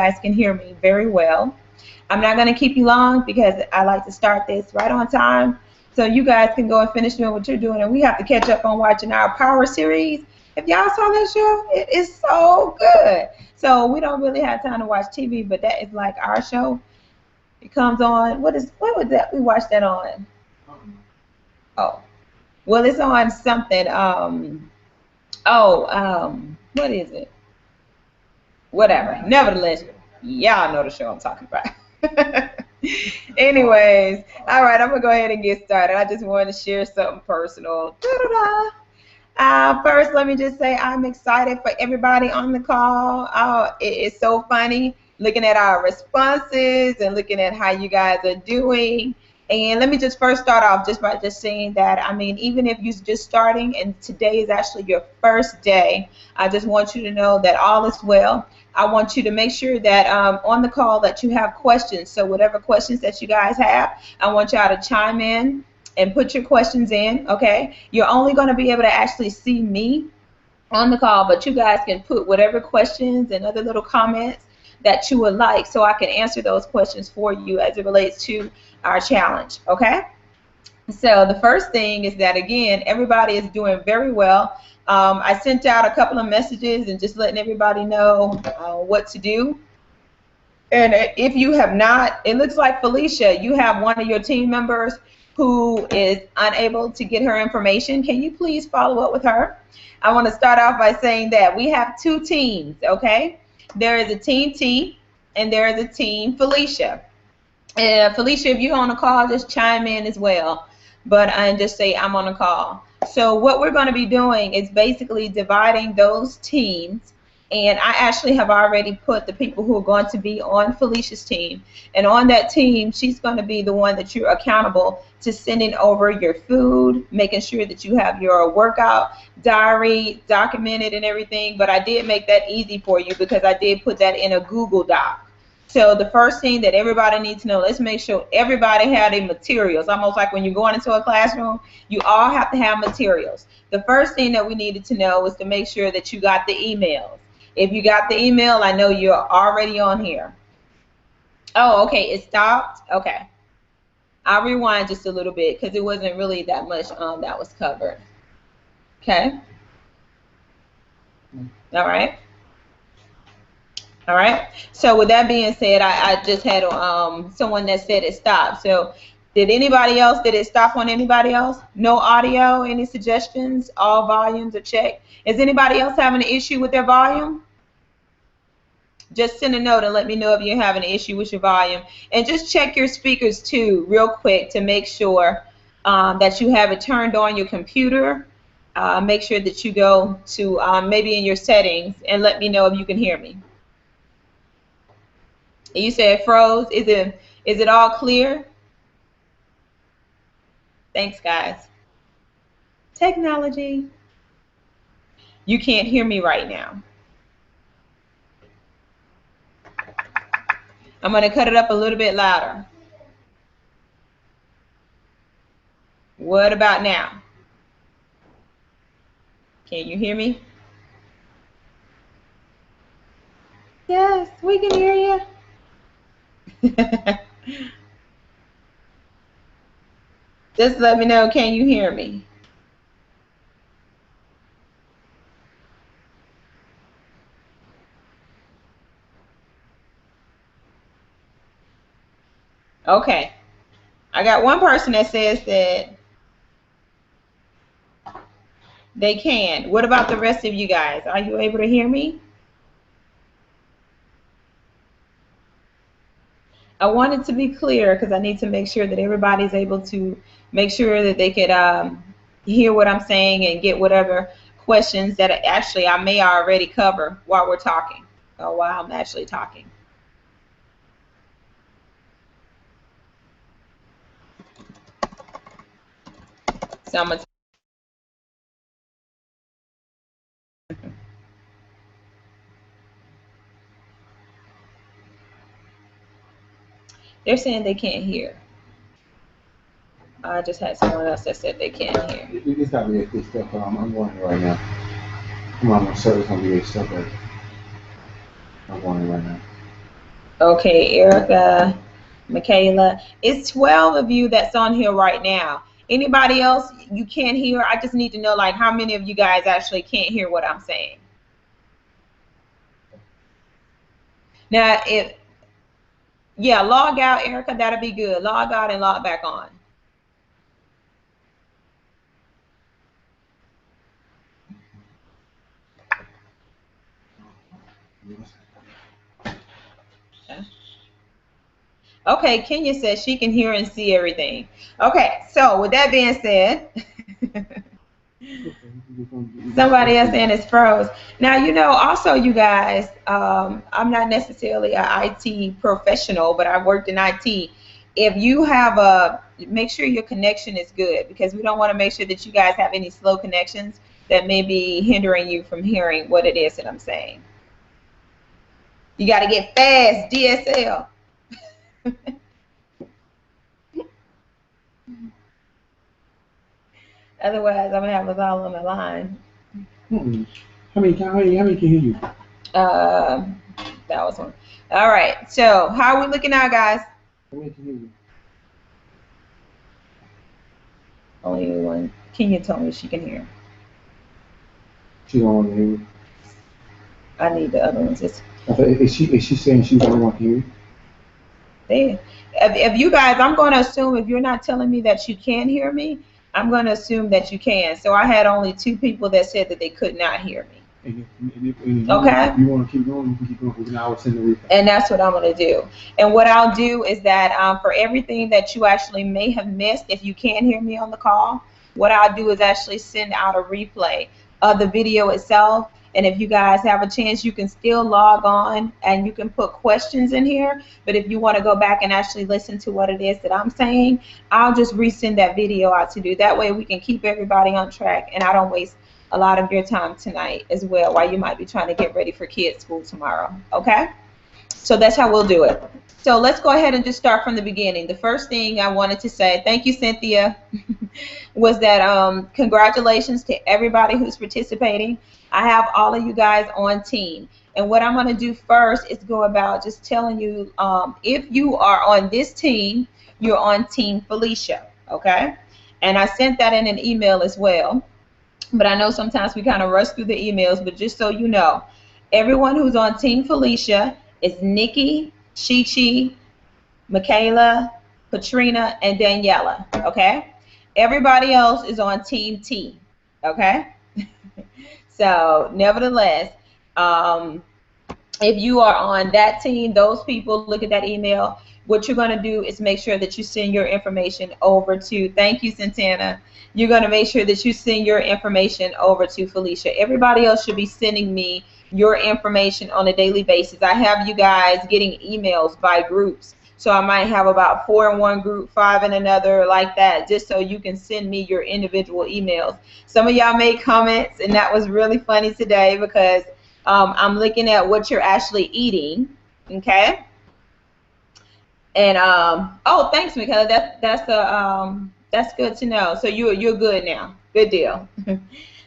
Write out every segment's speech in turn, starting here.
guys can hear me very well. I'm not going to keep you long because I like to start this right on time so you guys can go and finish doing what you're doing. And we have to catch up on watching our Power series. If y'all saw that show, it is so good. So we don't really have time to watch TV, but that is like our show. It comes on. What was that? We watched that on. Oh, well, it's on something. What is it? Whatever. Nevertheless, y'all know the show I'm talking about. Anyways, all right, I'm gonna go ahead and get started. I just wanted to share something personal. Da-da-da. First, let me just say I'm excited for everybody on the call. Oh, it is so funny looking at our responses and looking at how you guys are doing. And let me just first start off just by just saying that, I mean, even if you're just starting and today is actually your first day, I just want you to know that all is well. I want you to make sure that on the call that you have questions. So whatever questions that you guys have, I want y'all to chime in and put your questions in, okay? You're only going to be able to actually see me on the call, but you guys can put whatever questions and other little comments that you would like so I can answer those questions for you as it relates to our challenge, okay? So the first thing is that, again, everybody is doing very well. I sent out a couple of messages and just letting everybody know what to do. And if you have not, it looks like Felicia, you have one of your team members who is unable to get her information. Can you please follow up with her? I want to start off by saying that we have two teams, okay? There is a team T and there is a team Felicia. Felicia, if you're on a call, just chime in as well. But I just say I'm on a call. So what we're going to be doing is basically dividing those teams. And I actually have already put the people who are going to be on Felicia's team. And on that team, she's going to be the one that you're accountable to sending over your food, making sure that you have your workout diary documented and everything. But I did make that easy for you because I did put that in a Google Doc. So the first thing that everybody needs to know, let's make sure everybody had their materials. Almost like when you're going into a classroom, you all have to have materials. The first thing that we needed to know was to make sure that you got the emails. If you got the email, I know you're already on here. Oh, okay, it stopped? Okay. I'll rewind just a little bit because it wasn't really that much that was covered. Okay. All right. All right. So with that being said, I just had someone that said it stopped. So did it stop on anybody else? No audio, any suggestions? All volumes are checked. Is anybody else having an issue with their volume? Just send a note and let me know if you're having an issue with your volume. And just check your speakers too real quick to make sure that you have it turned on your computer. Make sure that you go to maybe in your settings and let me know if you can hear me. You said it froze. Is it all clear? Thanks, guys. Technology. You can't hear me right now. I'm going to cut it up a little bit louder. What about now? Can you hear me? Yes, we can hear you. Just let me know, can you hear me? Okay. I got one person that says that they can. What about the rest of you guys? Are you able to hear me? I wanted to be clear because I need to make sure that everybody's able to make sure that they could hear what I'm saying and get whatever questions that actually I may already cover while we're talking or while I'm actually talking. So I'm gonna they're saying they can't hear. I just had someone else that said they can't hear. It's got to be a stuff. I'm going right now. Come on, my service gonna be stuff right. I'm going right now. Okay, Erica, Michaela. It's 12 of you that's on here right now. Anybody else you can't hear? I just need to know like how many of you guys actually can't hear what I'm saying. Now, if yeah, log out, Erica, that'll be good. Log out and log back on. Okay, Kenya says she can hear and see everything. Okay, so with that being said, somebody else saying it's froze. Now, also you guys, I'm not necessarily an IT professional, but I've worked in IT. If you have make sure your connection is good because we don't want to make sure that you guys have any slow connections that may be hindering you from hearing what it is that I'm saying. You got to get fast DSL. Otherwise, I'm gonna have us all on the line. How many can hear you? That was one. All right. So, how are we looking now, guys? How many can hear you? Only one. Kenya told me she can hear. She don't want to hear you. I need the other ones. Is she saying she don't want to hear you? There. If you guys, I'm going to assume if you're not telling me that you can hear me, I'm going to assume that you can. So I had only 2 people that said that they could not hear me. Okay. If you want to keep going, you can keep going. We can always send the replay. And that's what I'm going to do. And what I'll do is that for everything that you actually may have missed, if you can hear me on the call, what I'll do is actually send out a replay of the video itself. And if you guys have a chance, you can still log on and you can put questions in here. But if you want to go back and actually listen to what it is that I'm saying, I'll just resend that video out to you. That way we can keep everybody on track and I don't waste a lot of your time tonight as well while you might be trying to get ready for kids' school tomorrow. Okay? So that's how we'll do it. So let's go ahead and just start from the beginning. The first thing I wanted to say, thank you, Cynthia, was that congratulations to everybody who's participating. I have all of you guys on team. And what I'm going to do first is go about just telling you if you are on this team, you're on Team Felicia, okay? And I sent that in an email as well. But I know sometimes we kind of rush through the emails, but just so you know, everyone who's on Team Felicia is Nikki, Chi-Chi, Michaela, Katrina, and Daniela, okay? Everybody else is on Team T, okay? So, nevertheless, if you are on that team, those people, look at that email. What you're going to do is make sure that you send your information over to, thank you, Santana. You're going to make sure that you send your information over to Felicia. Everybody else should be sending me your information on a daily basis. I have you guys getting emails by groups. So I might have about 4 in one group, 5 in another, like that, just so you can send me your individual emails. Some of y'all made comments, and that was really funny today because I'm looking at what you're actually eating, okay? And oh, thanks, Michaela. That's good to know. So you're good now. Good deal.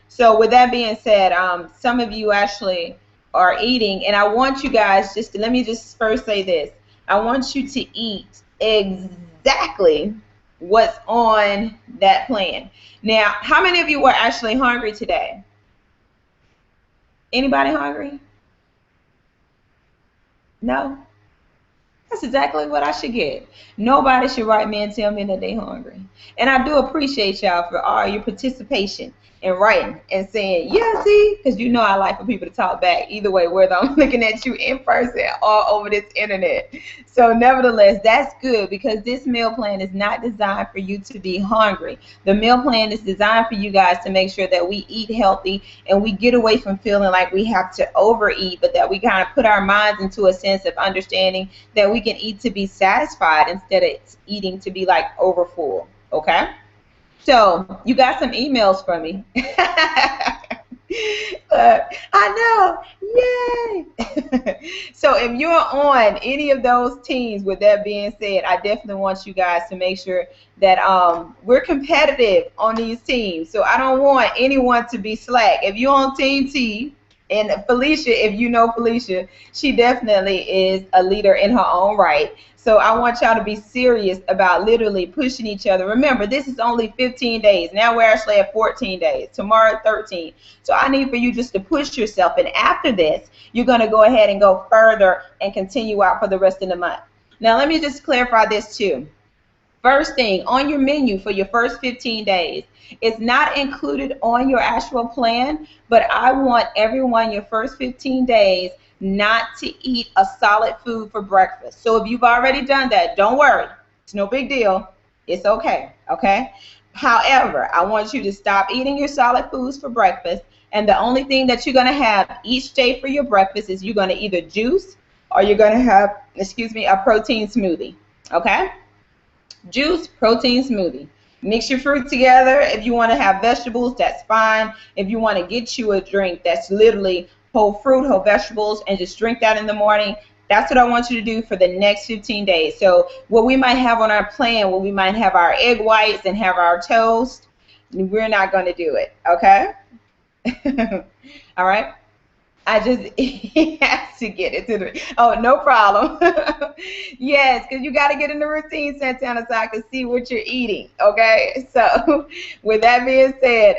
So with that being said, some of you actually are eating, and I want you guys just to, let me just first say this. I want you to eat exactly what's on that plan. Now, how many of you were actually hungry today? Anybody hungry? No? That's exactly what I should get. Nobody should write me and tell me that they're hungry. And I do appreciate y'all for all your participation in writing and saying, yeah, see, because you know I like for people to talk back either way, whether I'm looking at you in person or over this internet. So nevertheless, that's good because this meal plan is not designed for you to be hungry. The meal plan is designed for you guys to make sure that we eat healthy and we get away from feeling like we have to overeat, but that we kind of put our minds into a sense of understanding that we can eat to be satisfied instead of eating to be like overfull, okay? So you got some emails from me. I know, yay! So if you're on any of those teams, with that being said, I definitely want you guys to make sure that we're competitive on these teams. So I don't want anyone to be slack. If you're on Team T, And Felicia, if you know Felicia, she definitely is a leader in her own right. So I want y'all to be serious about literally pushing each other. Remember, this is only 15 days. Now we're actually at 14 days. Tomorrow, 13. So I need for you just to push yourself. And after this, you're going to go ahead and go further and continue out for the rest of the month. Now, let me just clarify this too. First thing on your menu for your first 15 days, it's not included on your actual plan, but I want everyone your first 15 days not to eat a solid food for breakfast. So if you've already done that, don't worry. It's no big deal. It's okay. Okay. However, I want you to stop eating your solid foods for breakfast. And the only thing that you're going to have each day for your breakfast is you're going to either juice or you're going to have, a protein smoothie. Okay. Juice, protein smoothie. Mix your fruit together. If you want to have vegetables, that's fine. If you want to get you a drink that's literally whole fruit, whole vegetables, and just drink that in the morning, that's what I want you to do for the next 15 days. So what we might have on our plan, we might have our egg whites and have our toast, we're not going to do it, okay? All right? I just he has to get it to the. Oh, no problem. Yes, because you got to get in the routine, Santana, so I can see what you're eating. Okay. So, with that being said,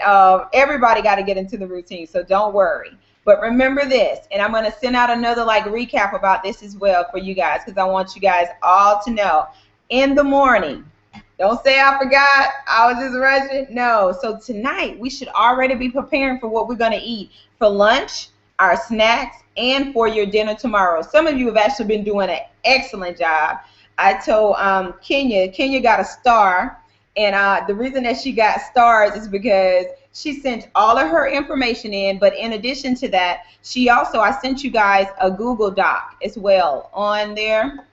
everybody got to get into the routine. So don't worry. But remember this, and I'm going to send out another recap about this as well for you guys, because I want you guys all to know. In the morning, don't say I forgot, I was just rushing. No. So tonight we should already be preparing for what we're going to eat for lunch, our snacks, and for your dinner tomorrow. Some of you have actually been doing an excellent job. I told Kenya got a star, and the reason that she got stars is because she sent all of her information in, but in addition to that, I sent you guys a Google Doc as well on there,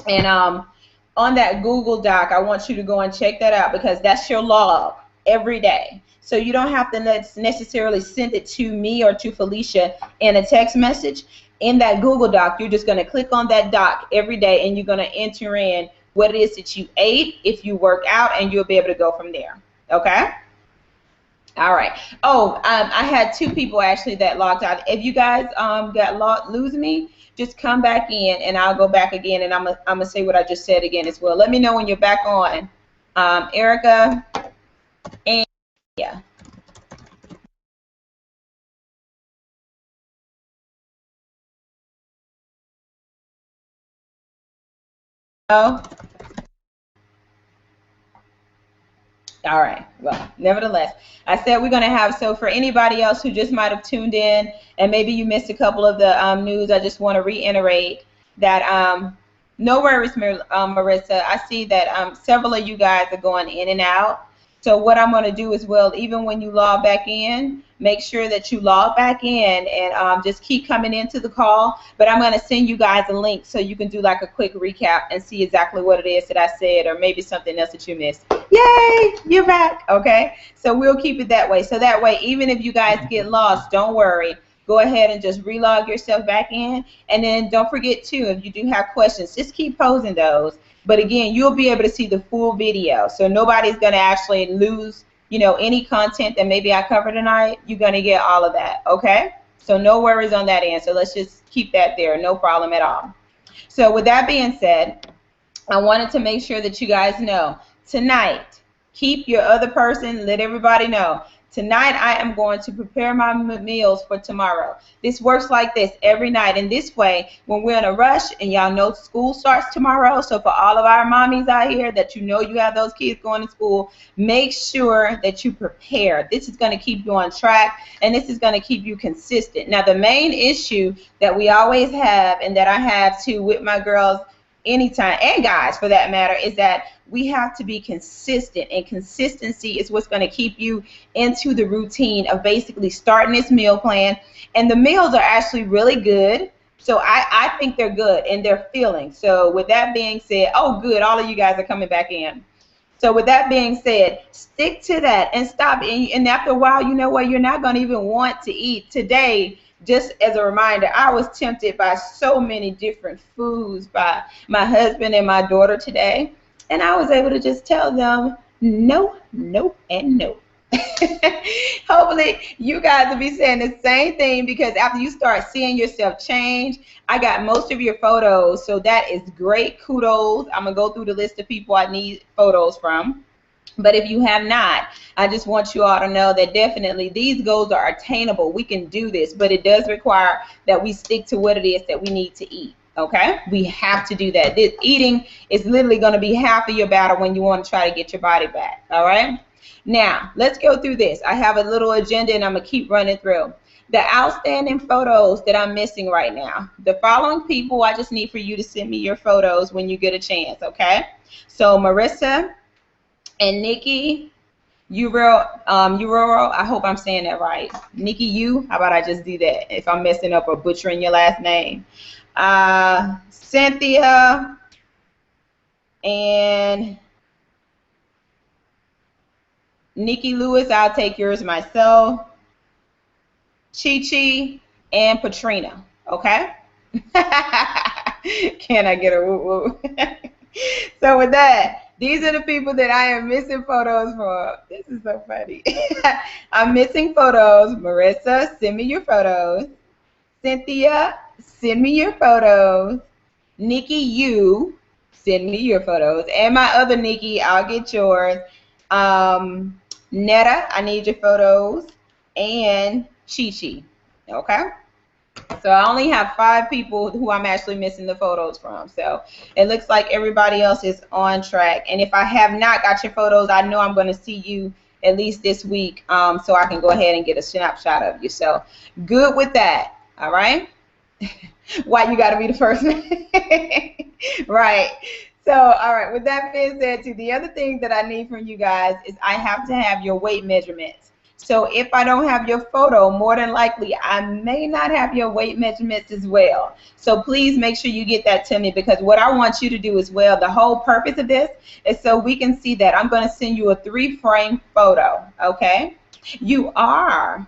and on that Google Doc, I want you to go and check that out, because that's your log every day. So you don't have to necessarily send it to me or to Felicia in a text message. In that Google Doc, you're just going to click on that doc every day, and you're going to enter in what it is that you ate, if you work out, and you'll be able to go from there. Okay? All right. Oh, I had 2 people actually that logged out. If you guys lose me, just come back in, and I'll go back again, and I'm gonna say what I just said again as well. Let me know when you're back on. Erica and yeah. Oh. All right. Well, nevertheless, I said we're going to have, so for anybody else who just might have tuned in and maybe you missed a couple of the news, I just want to reiterate that no worries, Marissa. I see that several of you guys are going in and out. So what I'm going to do is, well, even when you log back in, make sure that you log back in and just keep coming into the call. But I'm going to send you guys a link so you can do like a quick recap and see exactly what it is that I said, or maybe something else that you missed. Yay, you're back. Okay, so we'll keep it that way. So that way, even if you guys get lost, don't worry. Go ahead and just relog yourself back in. And then don't forget, too, if you do have questions, just keep posing those. But again, you'll be able to see the full video. So nobody's going to actually lose, any content that maybe I covered tonight. You're going to get all of that, okay? So no worries on that end. So let's just keep that there. No problem at all. So with that being said, I wanted to make sure that you guys know, tonight, keep your other person, let everybody know. Tonight, I am going to prepare my meals for tomorrow. This works like this every night. And this way, when we're in a rush, and y'all know school starts tomorrow, so for all of our mommies out here that you have those kids going to school, make sure that you prepare. This is going to keep you on track, and this is going to keep you consistent. Now, the main issue that we always have, and that I have too with my girls anytime, and guys for that matter, is that we have to be consistent, and consistency is what's going to keep you into the routine of basically starting this meal plan. And the meals are actually really good, so I think they're good and they're filling. So with that being said, oh good, all of you guys are coming back in. So with that being said, stick to that and stop. And after a while, you know what, you're not going to even want to eat. Today, just as a reminder, I was tempted by so many different foods by my husband and my daughter today. And I was able to just tell them no, no, and no. Hopefully you guys will be saying the same thing, because after you start seeing yourself change, I got most of your photos, so that is great. Kudos. I'm gonna go through the list of people I need photos from. But if you have not, I just want you all to know that definitely these goals are attainable. We can do this, but it does require that we stick to what it is that we need to eat. Okay? We have to do that. This eating is literally going to be half of your battle when you want to try to get your body back. All right? Now, let's go through this. I have a little agenda and I'm going to keep running through. The outstanding photos that I'm missing right now. The following people, I just need for you to send me your photos when you get a chance, okay? So Marissa and Nikki Uroro, I hope I'm saying that right. Nikki U, how about I just do that if I'm messing up or butchering your last name. Cynthia and Nikki Lewis, I'll take yours myself. Chi Chi and Patrina, okay? Can I get a woo woo? So with that, these are the people that I am missing photos for. This is so funny. I'm missing photos. Marissa, send me your photos. Cynthia, send me your photos. Nikki, you send me your photos. And my other Nikki, I'll get yours. Netta, I need your photos. And Chi Chi. Okay? So I only have 5 people who I'm actually missing the photos from. So it looks like everybody else is on track. And if I have not got your photos, I know I'm going to see you at least this week, so I can go ahead and get a snapshot of you. So good with that. All right? Why you got to be the first one? Right. So, all right. With that being said, too, the other thing that I need from you guys is I have to have your weight measurements. So if I don't have your photo, more than likely I may not have your weight measurements as well. So please make sure you get that to me, because what I want you to do as well, the whole purpose of this is so we can see that. I'm going to send you a 3-frame photo, okay? You are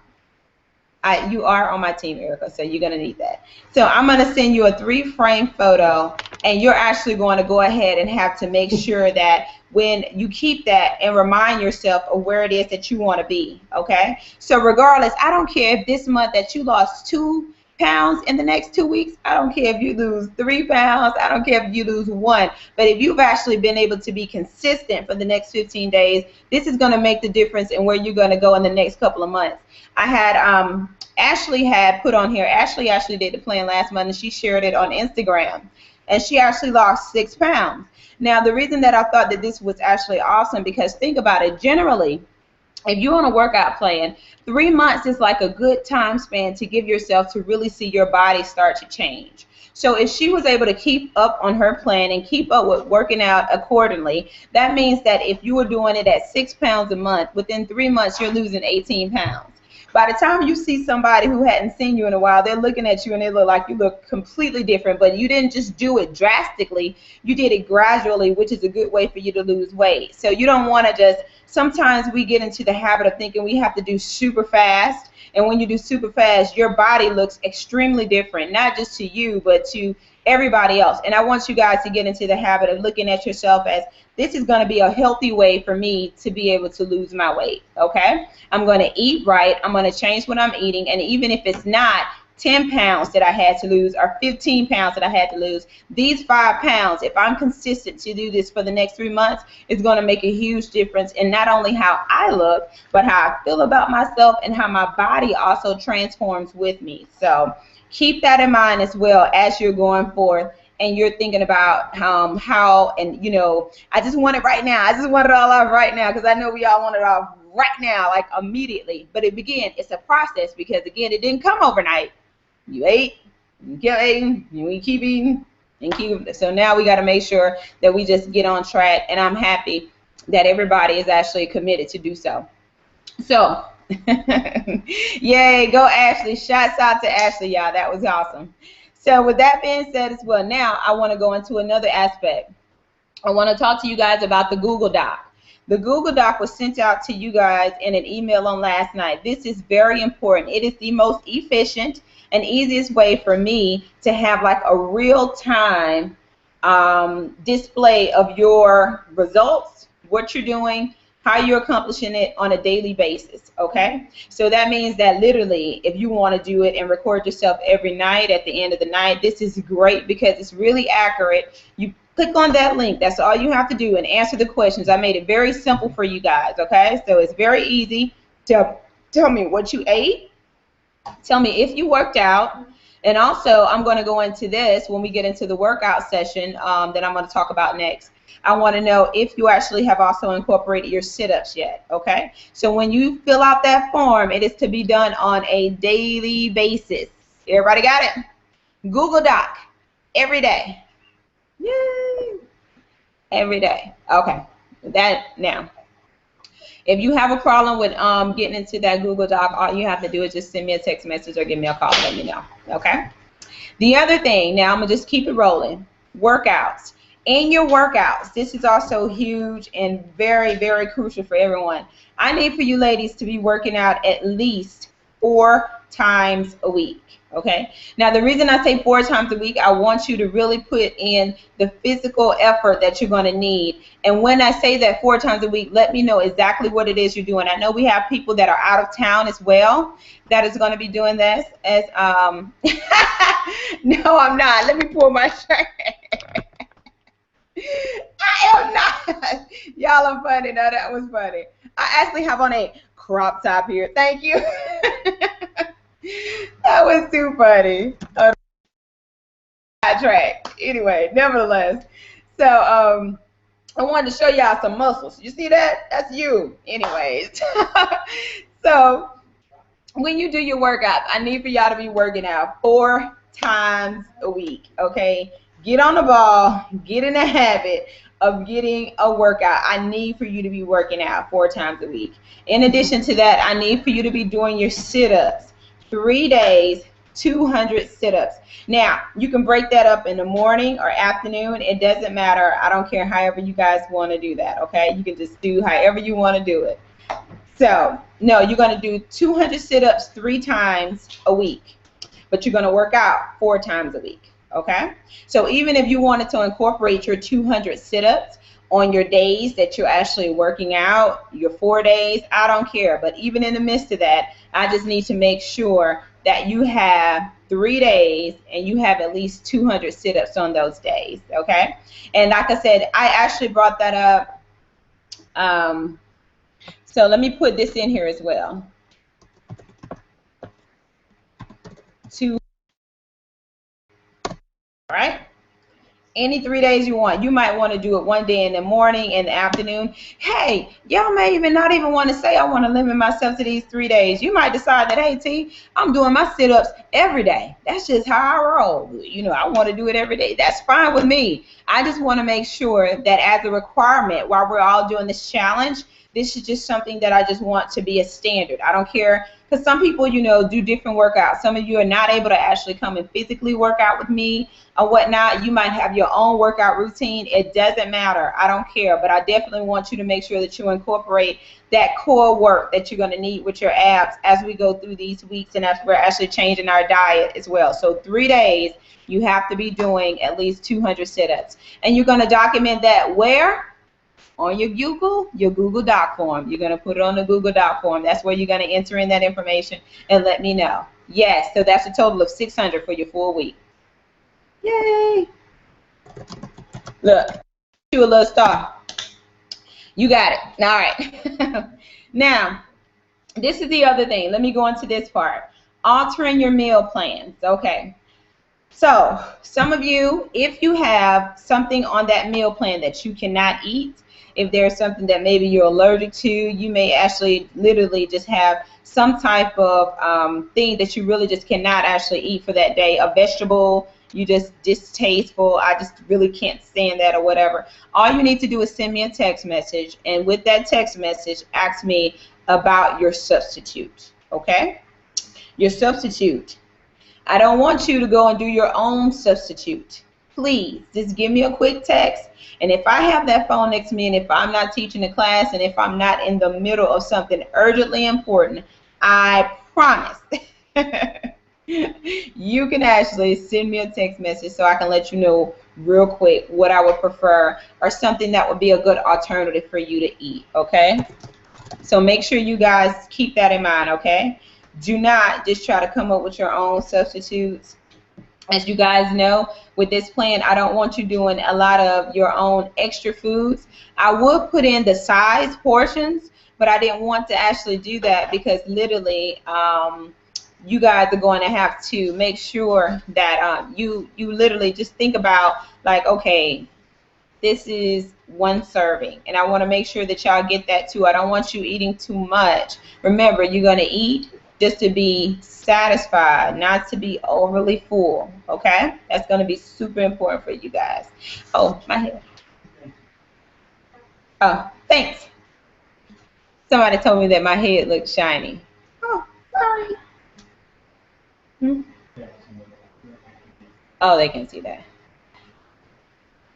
on my team, Erica, so you're going to need that. So I'm going to send you a 3-frame photo, and you're actually going to go ahead and have to make sure that when you keep that and remind yourself of where it is that you want to be, okay? So regardless, I don't care if this month that you lost 2 pounds in the next 2 weeks. I don't care if you lose 3 pounds. I don't care if you lose 1. But if you've actually been able to be consistent for the next 15 days, this is going to make the difference in where you're going to go in the next couple of months. I had Ashley had put on here. Ashley actually did the plan last month, and she shared it on Instagram. And she actually lost 6 pounds. Now, the reason that I thought that this was actually awesome, because think about it. Generally, if you're on a workout plan, 3 months is like a good time span to give yourself to really see your body start to change. So if she was able to keep up on her plan and keep up with working out accordingly, that means that if you were doing it at 6 pounds a month, within 3 months, you're losing 18 pounds. By the time you see somebody who hadn't seen you in a while, they're looking at you and they look like you look completely different. But you didn't just do it drastically. You did it gradually, which is a good way for you to lose weight. So you don't want to just, sometimes we get into the habit of thinking we have to do super fast. And when you do super fast, your body looks extremely different, not just to you, but to everybody else. And I want you guys to get into the habit of looking at yourself as, this is going to be a healthy way for me to be able to lose my weight, okay? I'm going to eat right. I'm going to change what I'm eating. And even if it's not 10 pounds that I had to lose or 15 pounds that I had to lose, these 5 pounds, if I'm consistent to do this for the next 3 months, it's going to make a huge difference in not only how I look, but how I feel about myself and how my body also transforms with me. So keep that in mind as well as you're going forth and you're thinking about how, and you know, I just want it right now. I just want it all off right now, because I know we all want it off right now, like immediately. But again, it's a process, because again, it didn't come overnight. You ate, you kept eating, and we keep eating, and keep. So now we got to make sure that we just get on track, and I'm happy that everybody is actually committed to do so. So, yay, go Ashley. Shouts out to Ashley, y'all. That was awesome. So with that being said as well, now I want to go into another aspect. I want to talk to you guys about the Google Doc. The Google Doc was sent out to you guys in an email on last night. This is very important. It is the most efficient and easiest way for me to have like a real-time display of your results, what you're doing, how you're accomplishing it on a daily basis, okay? So that means that literally, if you want to do it and record yourself every night at the end of the night, this is great because it's really accurate. You click on that link. That's all you have to do and answer the questions. I made it very simple for you guys, okay? So it's very easy to tell me what you ate, tell me if you worked out, and also I'm going to go into this when we get into the workout session that I'm going to talk about next. I want to know if you actually have also incorporated your sit-ups yet, okay? So when you fill out that form, it is to be done on a daily basis. Everybody got it? Google Doc, every day. Yay! Every day. Okay. That now. If you have a problem with getting into that Google Doc, all you have to do is just send me a text message or give me a call and let me know. Okay? The other thing, now I'm going to just keep it rolling. Workouts. In your workouts, this is also huge and very, very crucial for everyone. I need for you ladies to be working out at least 4 times a week. Okay? Now, the reason I say 4 times a week, I want you to really put in the physical effort that you're going to need. And when I say that 4 times a week, let me know exactly what it is you're doing. I know we have people that are out of town as well that is going to be doing this. As no, I'm not. Let me pull my shirt. I am not. Y'all are funny. No, that was funny. I actually have on a crop top here. Thank you. That was too funny. Track. Anyway, nevertheless, so I wanted to show y'all some muscles. You see that? That's you. Anyways, so when you do your workouts, I need for y'all to be working out 4 times a week. Okay, get on the ball. Get in the habit of getting a workout. I need for you to be working out 4 times a week. In addition to that, I need for you to be doing your sit-ups. 3 days, 200 sit-ups. Now, you can break that up in the morning or afternoon. It doesn't matter. I don't care however you guys want to do that, okay? You can just do however you want to do it. So, no, you're going to do 200 sit-ups 3 times a week, but you're going to work out 4 times a week, okay? So even if you wanted to incorporate your 200 sit-ups on your days that you're actually working out, your 4 days, I don't care. But even in the midst of that, I just need to make sure that you have 3 days and you have at least 200 sit-ups on those days, okay? And like I said, I actually brought that up. So let me put this in here as well. All right? Any 3 days you want. You might want to do it one day in the morning and the afternoon. Hey, y'all may even not even want to say I want to limit myself to these 3 days. You might decide that, hey, T, I'm doing my sit-ups every day. That's just how I roll. You know, I want to do it every day. That's fine with me. I just want to make sure that as a requirement while we're all doing this challenge, this is just something that I just want to be a standard. I don't care, because some people, you know, do different workouts. Some of you are not able to actually come and physically work out with me or whatnot. You might have your own workout routine. It doesn't matter. I don't care. But I definitely want you to make sure that you incorporate that core work that you're going to need with your abs as we go through these weeks and as we're actually changing our diet as well. So 3 days, you have to be doing at least 200 sit-ups. And you're going to document that where? On your Google Doc form. You're going to put it on the Google Doc form. That's where you're going to enter in that information and let me know. Yes, so that's a total of 600 for your full week. Yay! Look, you a little star. You got it. All right. Now, this is the other thing. Let me go into this part. Altering your meal plans. Okay. So, some of you, if you have something on that meal plan that you cannot eat, if there's something that maybe you're allergic to, you may actually literally just have some type of thing that you really just cannot actually eat for that day. A vegetable, you just distasteful, I just really can't stand that or whatever. All you need to do is send me a text message, and with that text message, ask me about your substitute, okay? Your substitute. I don't want you to go and do your own substitute. Please, just give me a quick text. And if I have that phone next to me and if I'm not teaching a class and if I'm not in the middle of something urgently important, I promise you can actually send me a text message so I can let you know real quick what I would prefer or something that would be a good alternative for you to eat, okay? So make sure you guys keep that in mind, okay? Do not just try to come up with your own substitutes. As you guys know, with this plan, I don't want you doing a lot of your own extra foods. I would put in the size portions, but I didn't want to actually do that because literally you guys are going to have to make sure that you literally just think about like, okay, this is one serving, and I want to make sure that y'all get that too. I don't want you eating too much. Remember, you're going to eat just to be satisfied, not to be overly full, okay? That's going to be super important for you guys. Oh, my hair. Oh, thanks. Somebody told me that my head looked shiny. Oh, sorry. Oh, they can see that.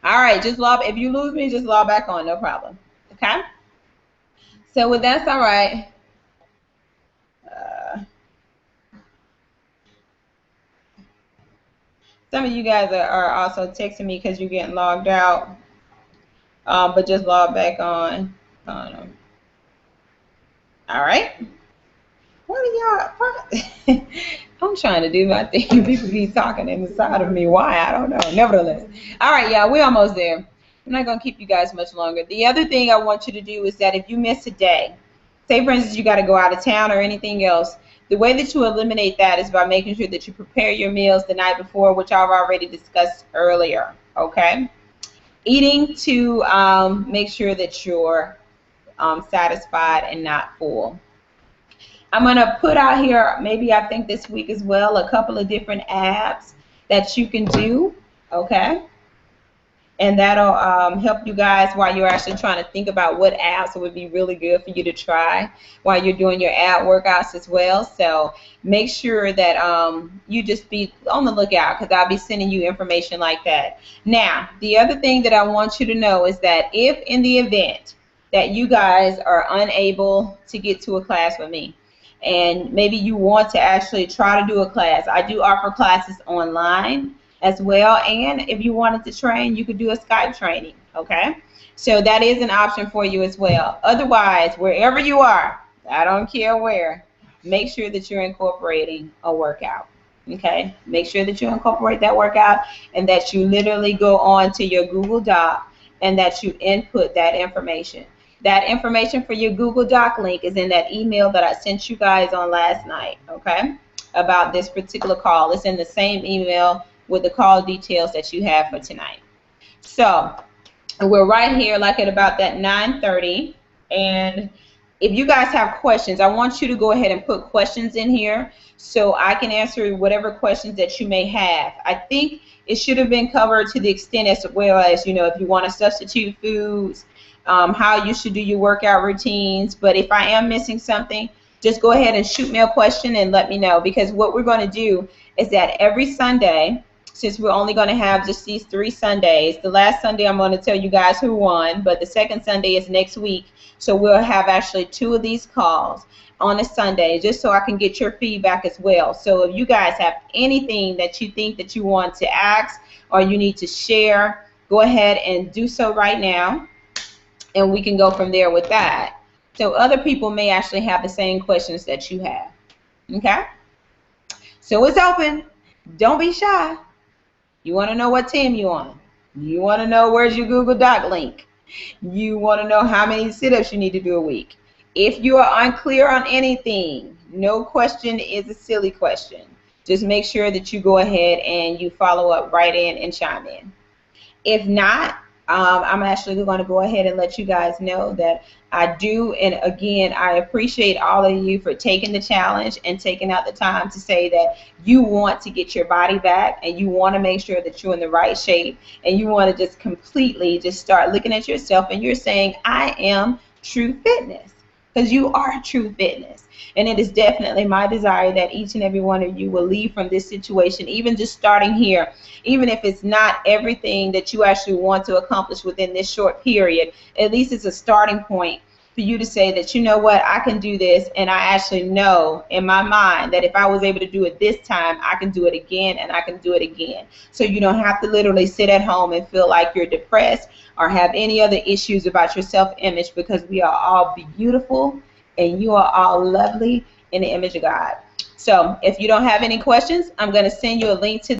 All right, just log. If you lose me, just log back on, no problem. Okay. So with that's all right. Some of you guys are also texting me because you're getting logged out, but just log back on. All right. What are y'all? I'm trying to do my thing. People be talking inside of me. Why? I don't know. Nevertheless. All right, y'all. We're almost there. I'm not going to keep you guys much longer. The other thing I want you to do is that if you miss a day, say, for instance, you got to go out of town or anything else, the way that you eliminate that is by making sure that you prepare your meals the night before, which I've already discussed earlier, okay? Eating to make sure that you're satisfied and not full. I'm going to put out here, maybe I think this week as well, a couple of different apps that you can do, okay? And that'll help you guys while you're actually trying to think about what apps would be really good for you to try while you're doing your ab workouts as well. So make sure that you just be on the lookout because I'll be sending you information like that. Now, the other thing that I want you to know is that if in the event that you guys are unable to get to a class with me, and maybe you want to actually try to do a class, I do offer classes online as well, and if you wanted to train, you could do a Skype training, okay? So that is an option for you as well. Otherwise, wherever you are, I don't care where, make sure that you're incorporating a workout, okay? Make sure that you incorporate that workout and that you literally go on to your Google Doc and that you input that information. That information for your Google Doc link is in that email that I sent you guys on last night, okay, about this particular call. It's in the same email with the call details that you have for tonight. So we're right here like at about that 9:30, and if you guys have questions, I want you to go ahead and put questions in here so I can answer whatever questions that you may have. I think it should have been covered to the extent as well as, you know, if you want to substitute foods, how you should do your workout routines. But if I am missing something, just go ahead and shoot me a question and let me know, because what we're going to do is that every Sunday, since we're only going to have just these 3 Sundays, the last Sunday I'm going to tell you guys who won, but the second Sunday is next week, so we'll have actually 2 of these calls on a Sunday just so I can get your feedback as well. So if you guys have anything that you think that you want to ask or you need to share, go ahead and do so right now, and we can go from there with that. So other people may actually have the same questions that you have. Okay? So it's open. Don't be shy. You want to know what team you're on. You want to know where's your Google Doc link. You want to know how many sit-ups you need to do a week. If you are unclear on anything, no question is a silly question. Just make sure that you go ahead and you follow up right in and chime in. If not, I'm actually going to go ahead and let you guys know that I do, and again, I appreciate all of you for taking the challenge and taking out the time to say that you want to get your body back and you want to make sure that you're in the right shape and you want to just completely just start looking at yourself and you're saying, I am true fitness, because you are true fitness. And it is definitely my desire that each and every one of you will leave from this situation, even just starting here, even if it's not everything that you actually want to accomplish within this short period, at least it's a starting point for you to say that, you know what, I can do this, and I actually know in my mind that if I was able to do it this time, I can do it again, and I can do it again. So you don't have to literally sit at home and feel like you're depressed or have any other issues about your self-image, because we are all beautiful and you are all lovely in the image of God. So if you don't have any questions, I'm going to send you a link to